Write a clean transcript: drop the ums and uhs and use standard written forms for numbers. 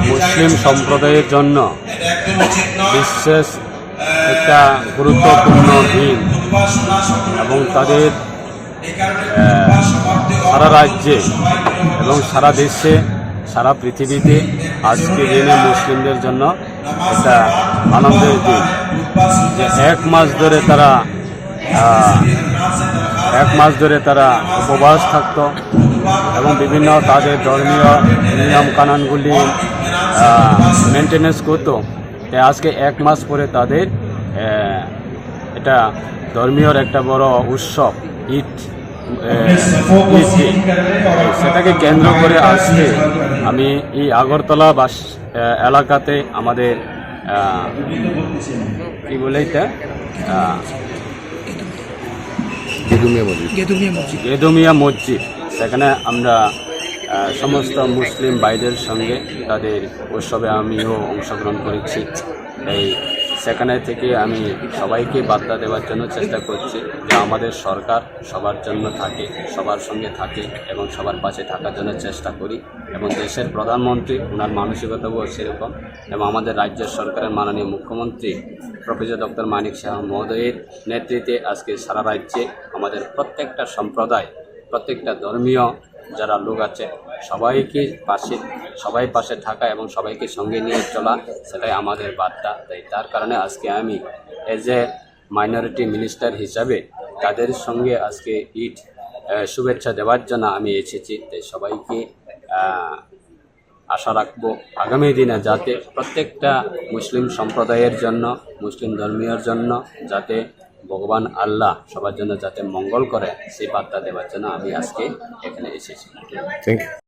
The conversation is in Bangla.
মুসলিম সম্প্রদায়ের জন্য বিশেষ একটা গুরুত্বপূর্ণ দিন এবং তাদের সারা রাজ্যে এবং সারা দেশে সারা পৃথিবীতে আজকে দিনে মুসলিমদের জন্য একটা আনন্দের দিন। যে এক মাস ধরে তারা উপবাস থাকত এবং বিভিন্ন তাদের ধর্মীয় নিয়ম কানুনগুলি মেনটেনেন্স করতো। তাই আজকে এক মাস পরে তাদের এটা ধর্মীয় একটা বড় উৎসব ঈদ, সেটাকে কেন্দ্র করে আজকে আমি এই আগরতলা এলাকাতে আমাদের কি বলে এটা গেদুমিয়া মসজিদ, সেখানে আমরা সমস্ত মুসলিম ভাইদের সঙ্গে তাদের উৎসবে আমিও অংশগ্রহণ করেছি। এই সেখানে থেকে আমি সবাইকে বার্তা দেওয়ার জন্য চেষ্টা করছি যে আমাদের সরকার সবার জন্য থাকে, সবার সঙ্গে থাকে এবং সবার পাশে থাকার জন্য চেষ্টা করি। এবং দেশের প্রধানমন্ত্রী ওনার মানসিকতাও সেরকম, এবং আমাদের রাজ্যের সরকারের মাননীয় মুখ্যমন্ত্রী প্রফেসর ডক্টর মানিক সাহা মহোদয়ের নেতৃত্বে আজকে সারা রাজ্যে আমাদের প্রত্যেকটা সম্প্রদায়, প্রত্যেকটা ধর্মীয় যারা লোক আছে সবাই পাশে থাকা এবং সবাইকে সঙ্গে নিয়ে চলা, সেটাই আমাদের বার্তা। তাই তার কারণে আজকে আমি এজ এ মাইনরিটি মিনিস্টার হিসাবে তাদের সঙ্গে আজকে ঈদ শুভেচ্ছা দেওয়ার জন্য আমি এসেছি। তাই সবাইকে আশা রাখবো আগামী দিনে যাতে প্রত্যেকটা মুসলিম সম্প্রদায়ের জন্য, মুসলিম ধর্মীয়র জন্য যাতে ভগবান আল্লাহ সবার জন্য যাতে মঙ্গল করে, সেই বার্তা দেওয়ার জন্য আমি আজকে এখানে এসেছি। Thank you.